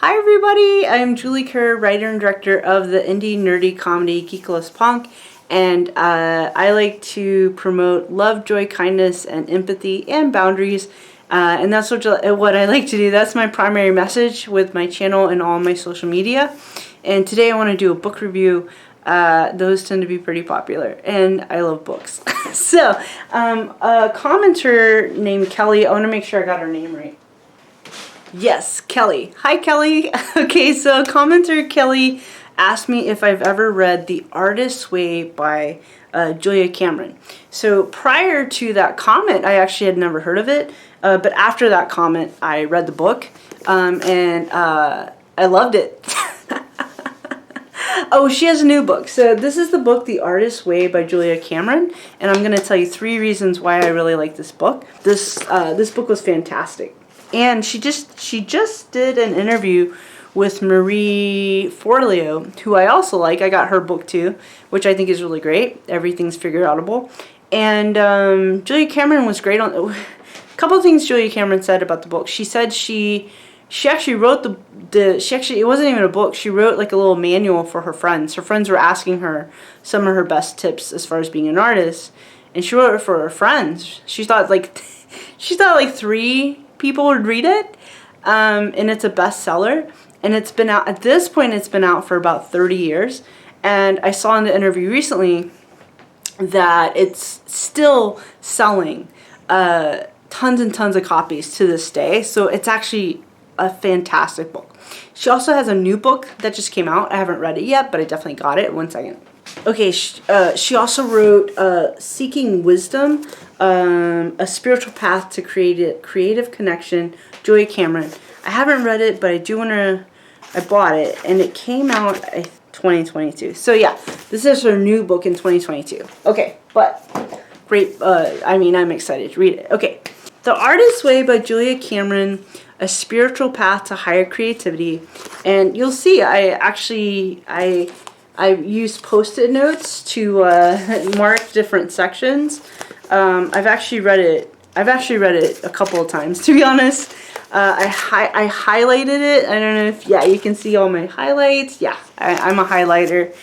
Hi everybody, I'm Julie Kerr, writer and director of the indie nerdy comedy Geek Loves Punk, and I like to promote love, joy, kindness, and empathy and boundaries, and that's what I like to do. That's my primary message with my channel and all my social media. And today I want to do a book review. Those tend to be pretty popular, and I love books. So, a commenter named Kelly, I want to make sure I got her name right. Yes, Kelly. Hi, Kelly. Okay, so commenter Kelly asked me if I've ever read The Artist's Way by Julia Cameron. So prior to that comment, I actually had never heard of it, but after that comment, I read the book, and I loved it. Oh, she has a new book. So this is the book, The Artist's Way by Julia Cameron, and I'm going to tell you 3 reasons why I really like this book. This book was fantastic. And she just did an interview with Marie Forleo, who I also like. I got her book too, which I think is really great. Everything's figure outable. And Julia Cameron was great on a couple of things Julia Cameron said about the book. She said she actually wrote it wasn't even a book. She wrote like a little manual for her friends. Her friends were asking her some of her best tips as far as being an artist, and she wrote it for her friends. She thought like 3 people would read it, and it's a bestseller, and it's been out at this point. It's been out for about 30 years, and I saw in the interview recently that it's still selling tons and tons of copies to this day. So it's actually a fantastic book. She also has a new book that just came out. I haven't read it yet, but I definitely got it. One second. Okay, she also wrote Seeking Wisdom, A Spiritual Path to Creative Connection, Julia Cameron. I haven't read it, but I do want to. I bought it, and it came out 2022. So yeah, this is her new book in 2022. Okay, but great. I'm excited to read it. Okay, The Artist's Way by Julia Cameron, A Spiritual Path to Higher Creativity, and you'll see. I used Post-it notes to mark different sections. I've actually read it a couple of times, to be honest. I highlighted it. I don't know if you can see all my highlights. Yeah, I'm a highlighter,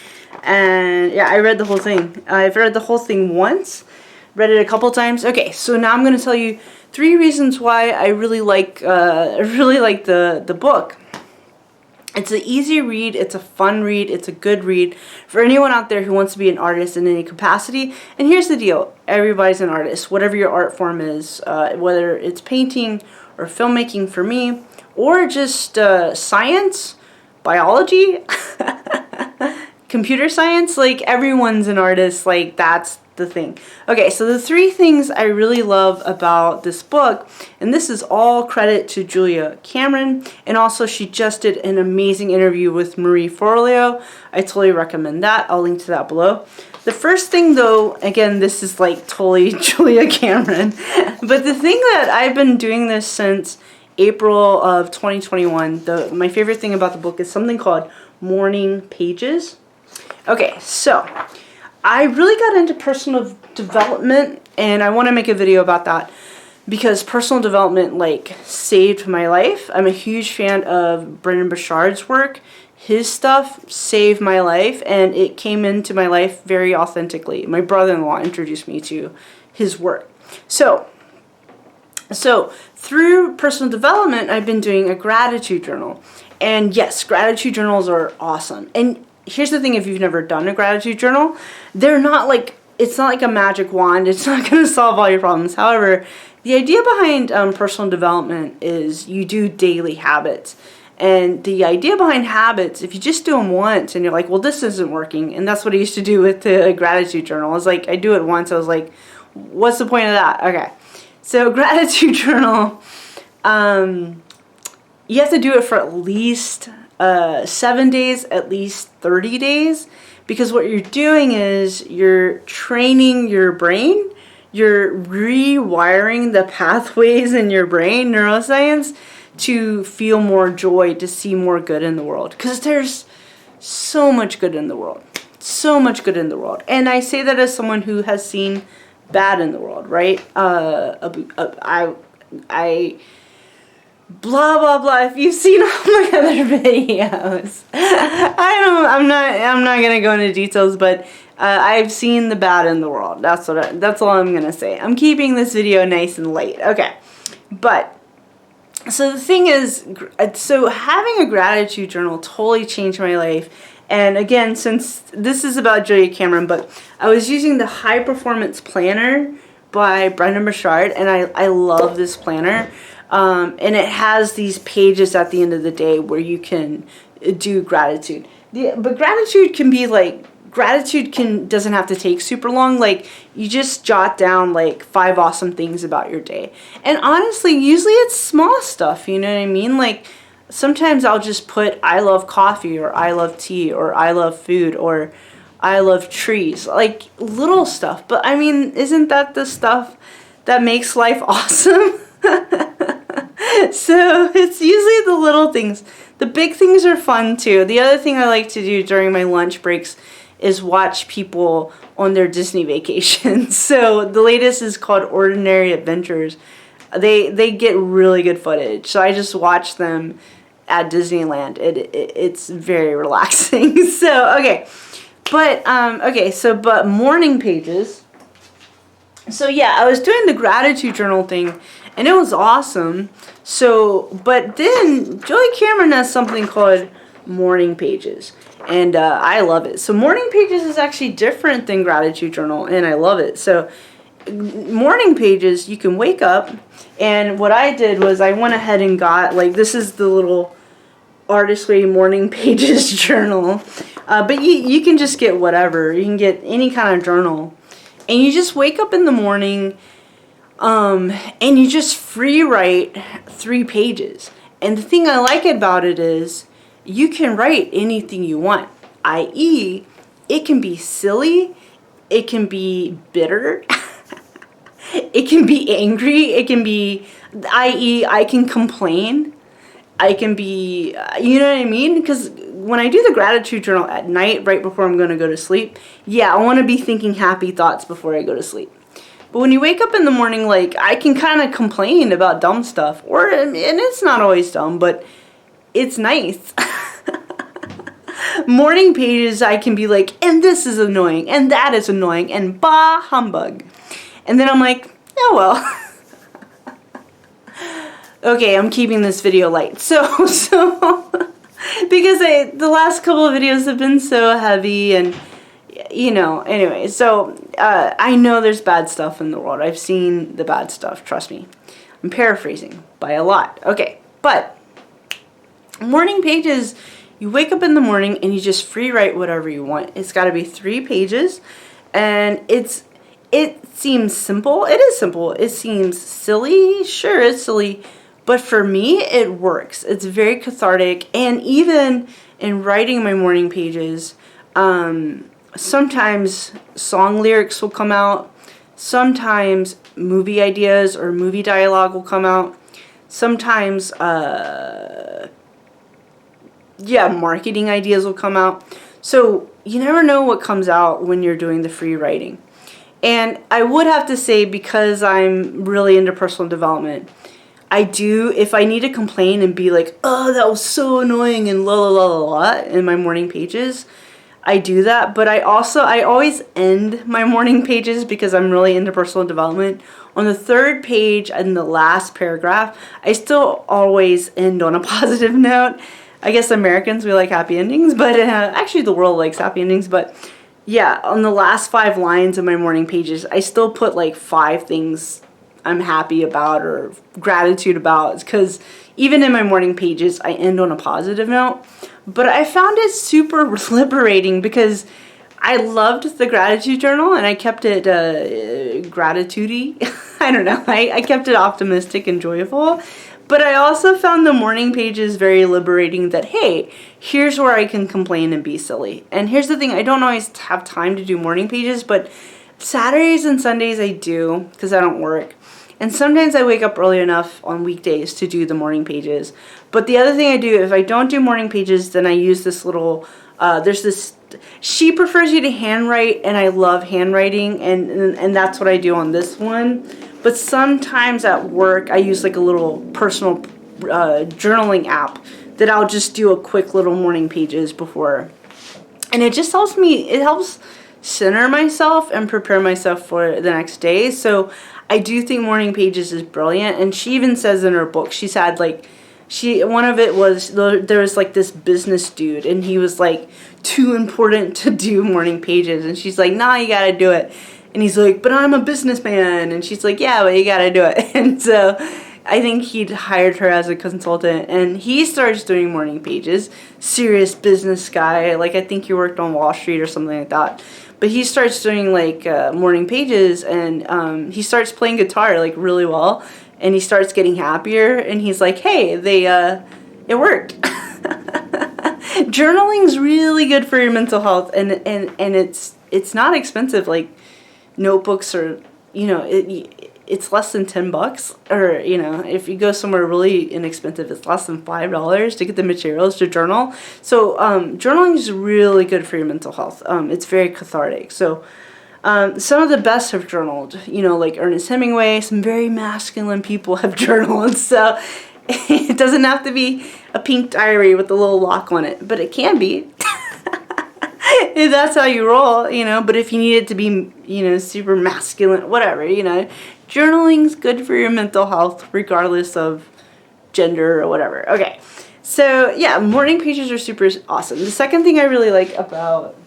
and yeah, I read the whole thing. I've read the whole thing once, read it a couple times. Okay, so now I'm going to tell you 3 reasons why I really like the book. It's an easy read, it's a fun read, it's a good read for anyone out there who wants to be an artist in any capacity. And here's the deal, everybody's an artist, whatever your art form is, whether it's painting or filmmaking for me, or just science, biology, computer science, like everyone's an artist, like that's the thing. Okay, so the 3 things I really love about this book, and this is all credit to Julia Cameron, and also she just did an amazing interview with Marie Forleo. I totally recommend that. I'll link to that below. The first thing though, again, this is like totally Julia Cameron, but the thing that I've been doing this since April of 2021, my favorite thing about the book is something called morning pages. Okay, so I really got into personal development, and I want to make a video about that because personal development saved my life. I'm a huge fan of Brendon Burchard's work. His stuff saved my life, and it came into my life very authentically. My brother-in-law introduced me to his work. So through personal development, I've been doing a gratitude journal. And yes, gratitude journals are awesome. And here's the thing, if you've never done a gratitude journal, it's not like a magic wand. It's not going to solve all your problems. However, the idea behind personal development is you do daily habits. And the idea behind habits, if you just do them once and you're like, well, this isn't working. And that's what I used to do with the gratitude journal. I was like, I do it once. I was like, what's the point of that? Okay. So gratitude journal, you have to do it for at least 7 days, at least 30 days, because what you're doing is you're training your brain, you're rewiring the pathways in your brain, neuroscience, to feel more joy, to see more good in the world, because there's so much good in the world, so much good in the world. And I say that as someone who has seen bad in the world, right? blah blah blah. If you've seen all my other videos, I'm not gonna go into details, but I've seen the bad in the world. That's all I'm gonna say. I'm keeping this video nice and light. Okay, but so the thing is, so having a gratitude journal totally changed my life. And again, since this is about Julia Cameron, but I was using the High Performance Planner by Brendon Burchard, and I love this planner. And it has these pages at the end of the day where you can do gratitude. But gratitude can be like, doesn't have to take super long. Like, you just jot down like 5 awesome things about your day. And honestly, usually it's small stuff, you know what I mean? Like, sometimes I'll just put I love coffee, or I love tea, or I love food, or I love trees. Like, little stuff. But I mean, isn't that the stuff that makes life awesome? So it's usually the little things. The big things are fun too. The other thing I like to do during my lunch breaks is watch people on their Disney vacations. So the latest is called Ordinary Adventures. They get really good footage. So I just watch them at Disneyland. It's very relaxing. So okay. But morning pages. So yeah, I was doing the gratitude journal thing, and it was awesome. So, but then Julia Cameron has something called morning pages, and I love it. So morning pages is actually different than gratitude journal, and I love it. So morning pages, you can wake up, and what I did was I went ahead and got, like, this is the little Artist Way morning pages journal, but you can just get whatever. You can get any kind of journal. And you just wake up in the morning, and you just free write 3 pages. And the thing I like about it is you can write anything you want, i.e., it can be silly, it can be bitter, it can be angry, it can be, i.e., I can complain, I can be, you know what I mean? Because when I do the gratitude journal at night, right before I'm going to go to sleep, yeah, I want to be thinking happy thoughts before I go to sleep. But when you wake up in the morning, like, I can kind of complain about dumb stuff. And it's not always dumb, but it's nice. Morning pages, I can be like, and this is annoying, and that is annoying, and bah humbug. And then I'm like, oh well. Okay, I'm keeping this video light. So because the last couple of videos have been so heavy, and you know, anyway, so I know there's bad stuff in the world. I've seen the bad stuff, trust me. I'm paraphrasing by a lot. Okay, but morning pages, you wake up in the morning and you just free write whatever you want. It's got to be 3 pages, and it seems simple. It is simple. It seems silly. Sure, it's silly. But for me, it works. It's very cathartic. And even in writing my morning pages, sometimes song lyrics will come out. Sometimes movie ideas or movie dialogue will come out. Sometimes, marketing ideas will come out. So you never know what comes out when you're doing the free writing. And I would have to say, because I'm really into personal development, I do, if I need to complain and be like, oh, that was so annoying and la la la la la in my morning pages, I do that. But I always end my morning pages, because I'm really into personal development, on the 3rd page and the last paragraph. I still always end on a positive note. I guess Americans, we like happy endings, but actually the world likes happy endings. But yeah, on the last 5 lines of my morning pages, I still put like 5 things I'm happy about or gratitude about, because even in my morning pages, I end on a positive note. But I found it super liberating, because I loved the gratitude journal, and I kept it gratitude-y. I don't know. I kept it optimistic and joyful. But I also found the morning pages very liberating, that, hey, here's where I can complain and be silly. And here's the thing. I don't always have time to do morning pages, but Saturdays and Sundays I do, because I don't work. And sometimes I wake up early enough on weekdays to do the morning pages. But the other thing I do, if I don't do morning pages, then I use this little, there's this, she prefers you to handwrite, and I love handwriting, and that's what I do on this one. But sometimes at work, I use like a little personal journaling app that I'll just do a quick little morning pages before. And it just helps me, it helps center myself and prepare myself for the next day. So I do think morning pages is brilliant. And she even says in her book, she's had like, one of it was, there was like this business dude and he was like too important to do morning pages. And she's like, nah, you gotta do it. And he's like, but I'm a businessman. And she's like, yeah, but you gotta do it. And so I think he'd hired her as a consultant, and he starts doing morning pages. Serious business guy, like I think he worked on Wall Street or something like that. But he starts doing like morning pages, and he starts playing guitar like really well, and he starts getting happier. And he's like, hey, it worked. Journaling's really good for your mental health, and it's not expensive. Like notebooks are, it's less than $10, or if you go somewhere really inexpensive, it's less than $5 to get the materials to journal. So journaling is really good for your mental health. It's very cathartic. So some of the best have journaled, like Ernest Hemingway. Some very masculine people have journaled. So it doesn't have to be a pink diary with a little lock on it, but it can be. If that's how you roll, but if you need it to be, super masculine, whatever, journaling's good for your mental health, regardless of gender or whatever. Okay, so yeah, morning pages are super awesome. The second thing I really like about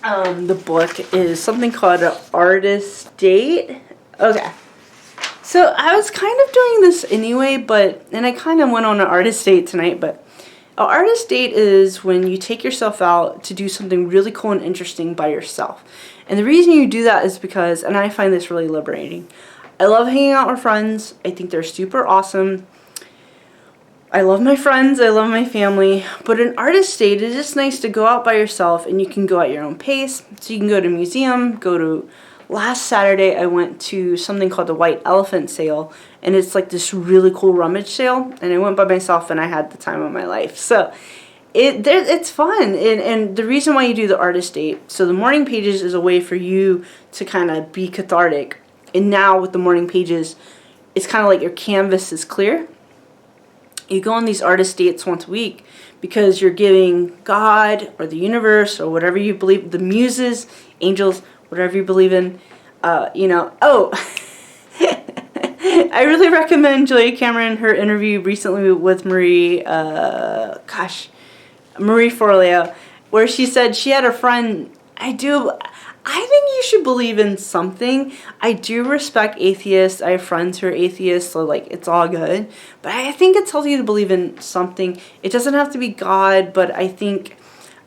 the book is something called an artist date. Okay, so I was kind of doing this anyway, and I kind of went on an artist date tonight, but an artist date is when you take yourself out to do something really cool and interesting by yourself. And the reason you do that is because, and I find this really liberating, I love hanging out with friends. I think they're super awesome. I love my friends. I love my family. But an artist date is just nice to go out by yourself, and you can go at your own pace. So you can go to a museum, last Saturday I went to something called the White Elephant Sale, and it's like this really cool rummage sale, and I went by myself and I had the time of my life. So it's fun, and the reason why you do the artist date, so the morning pages is a way for you to kind of be cathartic. And now with the morning pages, it's kind of like your canvas is clear. You go on these artist dates once a week because you're giving God or the universe or whatever you believe, the muses, angels, whatever you believe in, I really recommend Julia Cameron, her interview recently with Marie Forleo, where she said she had a friend. I think you should believe in something. I do respect atheists. I have friends who are atheists, so like it's all good. But I think it's healthy to believe in something. It doesn't have to be God, but I think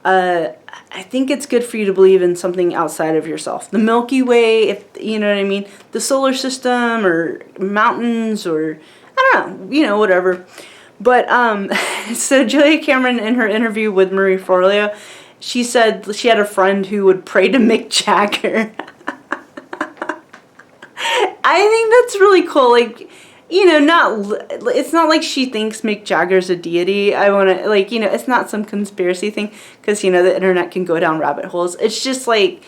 it's good for you to believe in something outside of yourself. The Milky Way, if you know what I mean, the solar system, or mountains, or I don't know, whatever. But so Julia Cameron, in her interview with Marie Forleo, she said she had a friend who would pray to Mick Jagger. I think that's really cool. Like, it's not like she thinks Mick Jagger's a deity. I want to, it's not some conspiracy thing, because, the internet can go down rabbit holes. It's just like,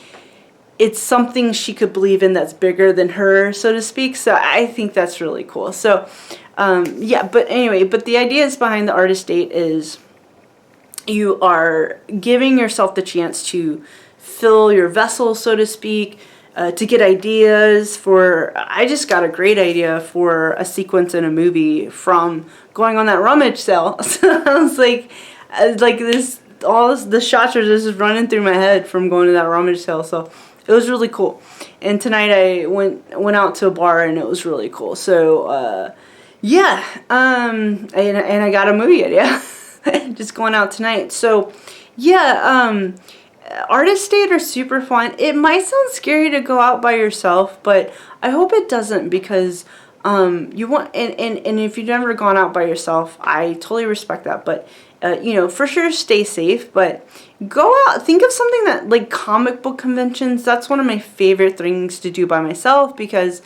it's something she could believe in that's bigger than her, so to speak. So I think that's really cool. So, yeah, but anyway, the ideas behind the artist date is you are giving yourself the chance to fill your vessel, so to speak, to get ideas for, I just got a great idea for a sequence in a movie from going on that rummage sale. So I was like the shots are just running through my head from going to that rummage sale. So it was really cool. And tonight I went out to a bar, and it was really cool. So, yeah, and I got a movie idea. Just going out tonight. So, yeah, artist date are super fun. It might sound scary to go out by yourself, but I hope it doesn't, because you want, and if you've never gone out by yourself, I totally respect that, but for sure stay safe, but go out. Think of something that, like comic book conventions, that's one of my favorite things to do by myself, because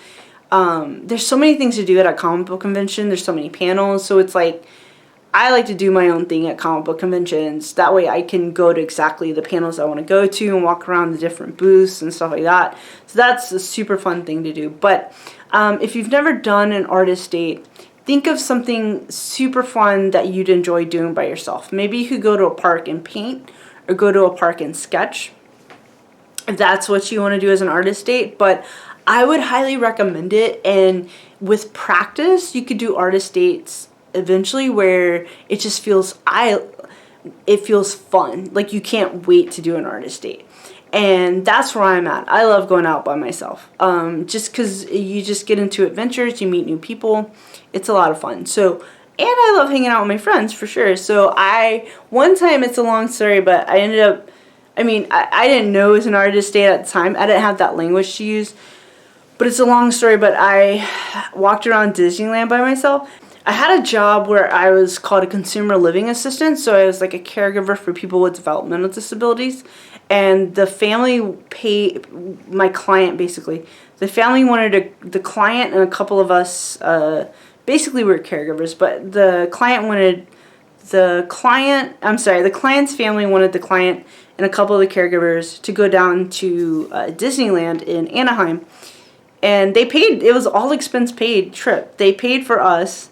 there's so many things to do at a comic book convention. There's so many panels, so it's like, I like to do my own thing at comic book conventions. That way I can go to exactly the panels I want to go to and walk around the different booths and stuff like that. So that's a super fun thing to do. But if you've never done an artist date, think of something super fun that you'd enjoy doing by yourself. Maybe you could go to a park and paint, or go to a park and sketch, if that's what you want to do as an artist date. But I would highly recommend it, and with practice, you could do artist dates eventually where it just feels, it feels fun. Like you can't wait to do an artist date. And that's where I'm at. I love going out by myself. Just because you just get into adventures, you meet new people. It's a lot of fun. So, and I love hanging out with my friends for sure. So one time, it's a long story, but I ended up, I didn't know it was an artist date at the time. I didn't have that language to use. But it's a long story, but I walked around Disneyland by myself. I had a job where I was called a consumer living assistant, so I was like a caregiver for people with developmental disabilities. And the family paid, my client basically, the family wanted the client and a couple of us, basically we were caregivers, but the client's family wanted the client and a couple of the caregivers to go down to Disneyland in Anaheim. And they paid, it was all expense paid trip. They paid for us,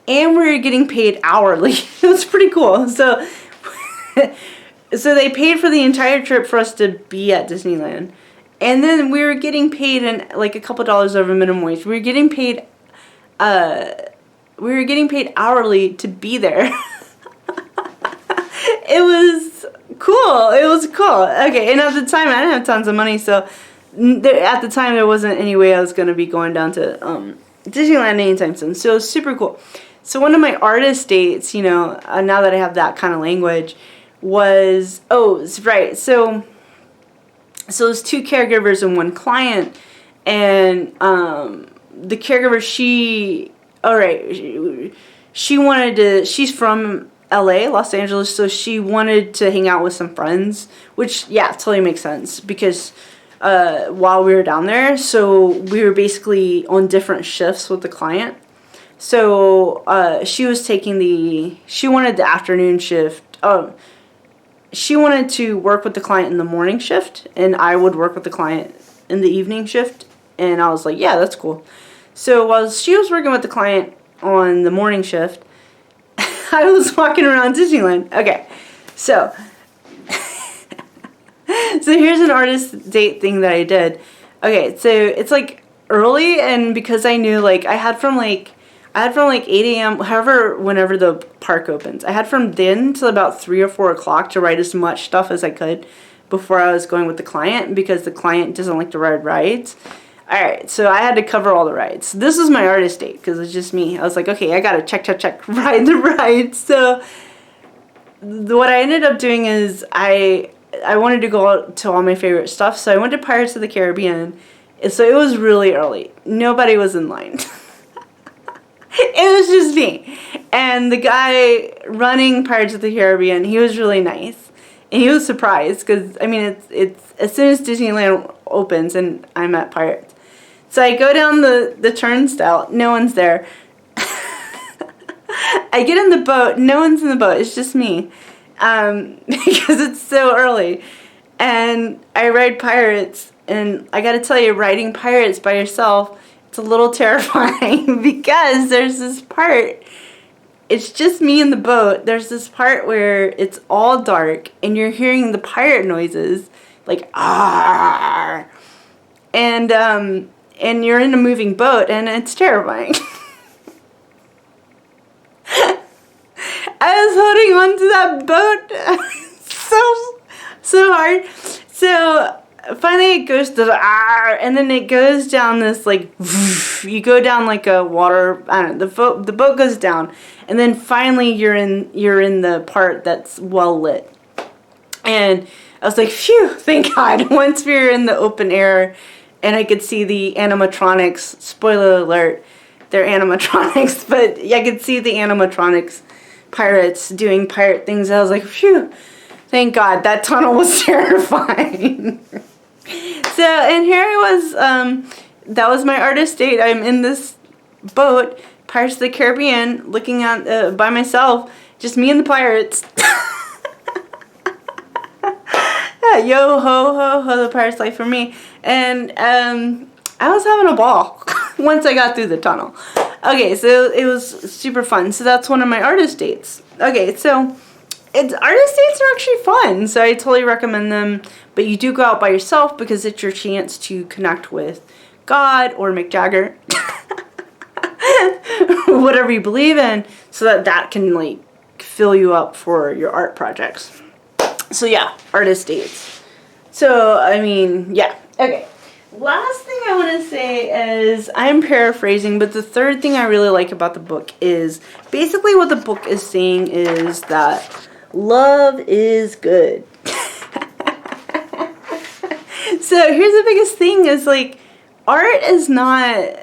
and we were getting paid hourly. It was pretty cool. So they paid for the entire trip for us to be at Disneyland. And then we were getting paid in like a couple dollars over minimum wage. We were getting paid hourly to be there. It was cool. It was cool. Okay, and at the time I didn't have tons of money, so at the time there wasn't any way I was going to be going down to Disneyland anytime soon. So it was super cool. So one of my artist dates, now that I have that kind of language, was, right, so there's two caregivers and one client, and the caregiver, she's from LA, Los Angeles, so she wanted to hang out with some friends, which, yeah, totally makes sense, because while we were down there, so we were basically on different shifts with the client. So she wanted the afternoon shift. She wanted to work with the client in the morning shift, and I would work with the client in the evening shift. And I was like, yeah, that's cool. So while she was working with the client on the morning shift, I was walking around Disneyland. Okay, so here's an artist date thing that I did. Okay, so it's like early, and because I knew, like, I had from 8 a.m., whenever the park opens. I had from then till about 3 or 4 o'clock to write as much stuff as I could before I was going with the client, because the client doesn't like to ride rides. Alright, so I had to cover all the rides. This was my artist date, because it's just me. I was like, okay, I gotta check, ride the rides. So what I ended up doing is I wanted to go out to all my favorite stuff, so I went to Pirates of the Caribbean. So it was really early. Nobody was in line. It was just me. And the guy running Pirates of the Caribbean, he was really nice. And he was surprised, because, it's as soon as Disneyland opens and I'm at Pirates. So I go down the turnstile, no one's there. I get in the boat, no one's in the boat, it's just me. Because it's so early. And I ride Pirates, and I gotta tell you, riding Pirates by yourself, it's a little terrifying, because there's this part, it's just me in the boat, there's this part where it's all dark, and you're hearing the pirate noises, like, ah, and you're in a moving boat, and it's terrifying. I was holding on to that boat so hard. So finally it goes to and then it goes down this, like, you go down like a water, I don't know, the boat goes down, and then finally you're in the part that's well lit. And I was like, phew, thank God. Once we were in the open air and I could see the animatronics, spoiler alert, they're animatronics, but I could see the animatronics pirates doing pirate things. I was like, phew, thank God. That tunnel was terrifying. So, and here I was, that was my artist date. I'm in this boat, Pirates of the Caribbean, looking at, by myself, just me and the pirates. Yo ho ho ho, the pirate's life for me. And I was having a ball once I got through the tunnel. Okay, so it was super fun. So that's one of my artist dates. Okay, so artist dates are actually fun, so I totally recommend them. But you do go out by yourself because it's your chance to connect with God or Mick Jagger, whatever you believe in, so that can like fill you up for your art projects. So yeah, artist dates. So I mean, yeah, okay. Last thing I want to say is, I'm paraphrasing, but the third thing I really like about the book is basically what the book is saying is that love is good. So here's the biggest thing is like, art is not,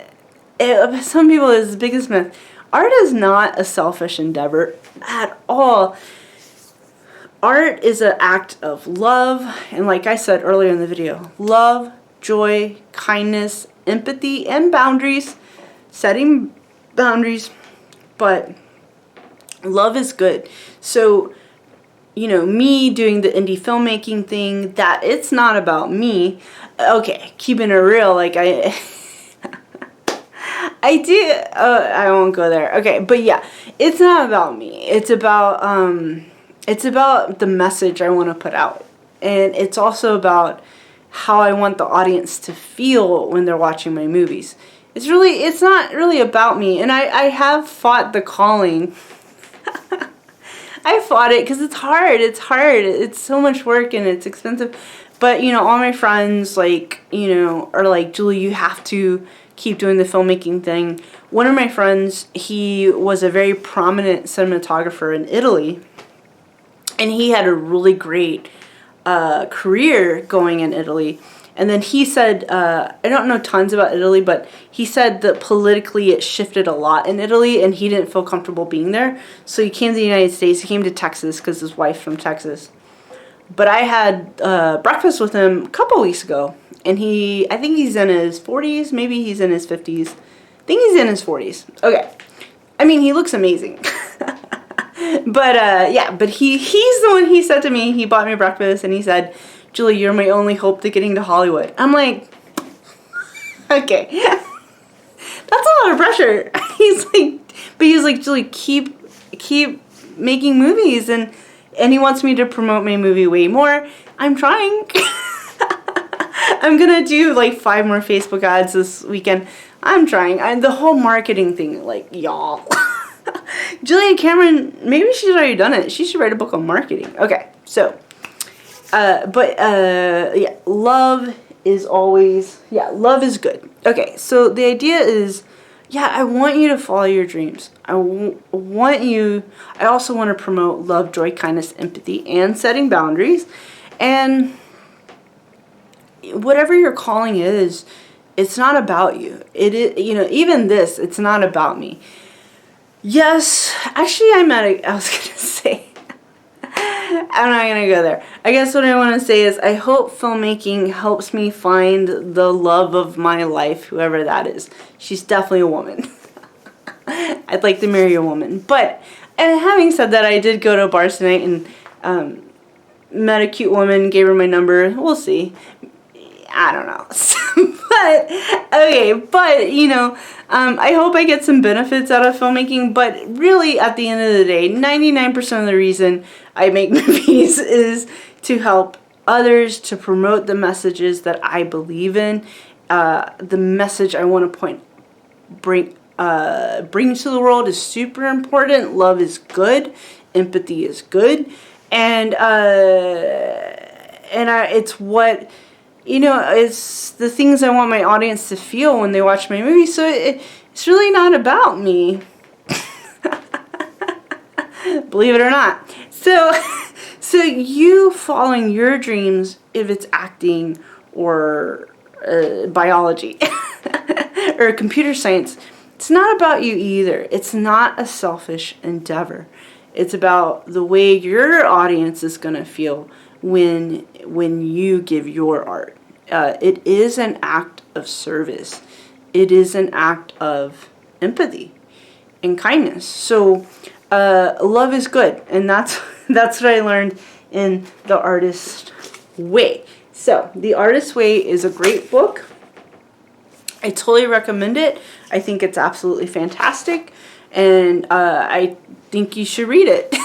some people is the biggest myth, art is not a selfish endeavor at all. Art is an act of love, and like I said earlier in the video, love, joy, kindness, empathy, and boundaries, setting boundaries, but love is good. So, you know, me doing the indie filmmaking thing, that it's not about me. Okay, keeping it real, like I do, I won't go there. Okay, but yeah, it's not about me. It's about the message I want to put out. And it's also about how I want the audience to feel when they're watching my movies. It's not really about me. And I have fought the calling. I fought it because it's hard. It's so much work and it's expensive. But, you know, all my friends, like, you know, are like, Julie, you have to keep doing the filmmaking thing. One of my friends, he was a very prominent cinematographer in Italy. And he had a really great career going in Italy. And then he said, I don't know tons about Italy, but he said that politically it shifted a lot in Italy and he didn't feel comfortable being there. So he came to the United States. He came to Texas because his wife's from Texas. But I had breakfast with him a couple weeks ago. And I think he's in his 40s. Maybe he's in his 50s. I think he's in his 40s. Okay. I mean, he looks amazing. But yeah, but he's the one, he said to me, he bought me breakfast and he said, Julie, you're my only hope to getting to Hollywood. I'm like, okay. That's a lot of pressure. He's like, Julie, keep making movies, and he wants me to promote my movie way more. I'm trying. I'm gonna do like 5 more Facebook ads this weekend. I'm trying. The whole marketing thing, like, y'all. Julia Cameron, maybe she's already done it. She should write a book on marketing. Okay, so, yeah, love is good. Okay, so the idea is, yeah, I want you to follow your dreams. I also want to promote love, joy, kindness, empathy, and setting boundaries. And whatever your calling is, it's not about you. It is, you know, even this, it's not about me. Yes, actually I was going to say, I'm not going to go there. I guess what I want to say is I hope filmmaking helps me find the love of my life, whoever that is. She's definitely a woman. I'd like to marry a woman. But, and having said that, I did go to a bar tonight and met a cute woman, gave her my number. We'll see. I don't know. But, you know, I hope I get some benefits out of filmmaking, but really, at the end of the day, 99% of the reason I make movies is to help others, to promote the messages that I believe in, the message I want to bring to the world is super important. Love is good. Empathy is good. And it's what... You know, it's the things I want my audience to feel when they watch my movie. So it's really not about me. Believe it or not. So you following your dreams, if it's acting or biology or computer science, it's not about you either. It's not a selfish endeavor. It's about the way your audience is going to feel when you give your art. It is an act of service. It is an act of empathy and kindness. So love is good, and that's what I learned in The Artist's Way. So The Artist's Way is a great book. I totally recommend it. I think it's absolutely fantastic, and I think you should read it.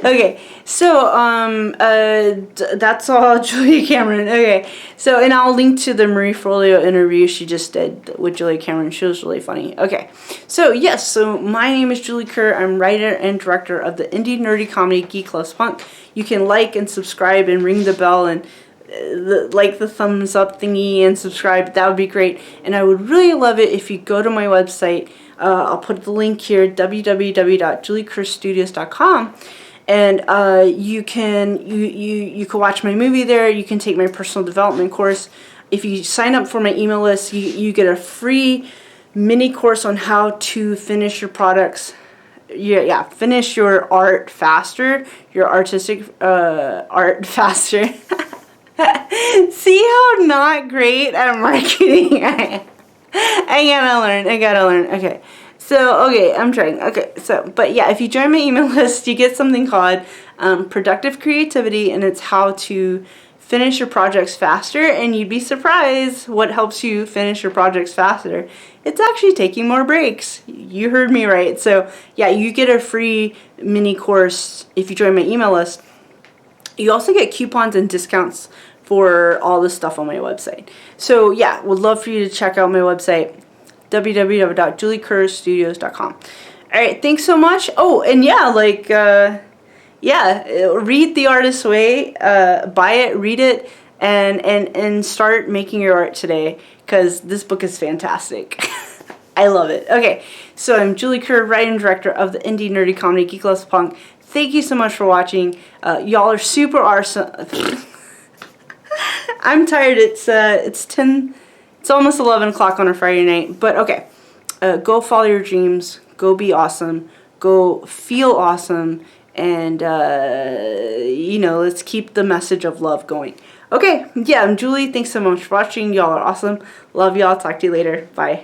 Okay, so that's all Julia Cameron. Okay, so and I'll link to the Marie Forleo interview she just did with Julia Cameron. She was really funny. Okay, so yes, so my name is Julie Kerr. I'm writer and director of the indie nerdy comedy Geek Loves Punk. You can like and subscribe and ring the bell and like the thumbs up thingy and subscribe. That would be great, and I would really love it if you go to my website. I'll put the link here, www.juliekerrstudios.com. And you can watch my movie there. You can take my personal development course. If you sign up for my email list, you get a free mini course on how to finish your products. Yeah, finish your art faster, your artistic art faster. See how not great at marketing I am. I gotta learn. Okay. So, okay, I'm trying. Okay, so, but yeah, if you join my email list, you get something called Productive Creativity, and it's how to finish your projects faster, and you'd be surprised what helps you finish your projects faster. It's actually taking more breaks. You heard me right. So, yeah, you get a free mini course if you join my email list. You also get coupons and discounts for all the stuff on my website. So, yeah, would love for you to check out my website, www.juliekerrstudios.com. Alright, thanks so much. Oh, and yeah, like, read The Artist's Way, buy it, read it, and start making your art today, because this book is fantastic. I love it. Okay, so I'm Julie Kerr, writer and director of the indie nerdy comedy Geek Loves Punk. Thank you so much for watching. Y'all are super awesome. I'm tired. It's almost 11 o'clock on a Friday night, but okay. Go follow your dreams. Go be awesome. Go feel awesome. And, let's keep the message of love going. Okay, yeah, I'm Julie. Thanks so much for watching. Y'all are awesome. Love y'all. Talk to you later. Bye.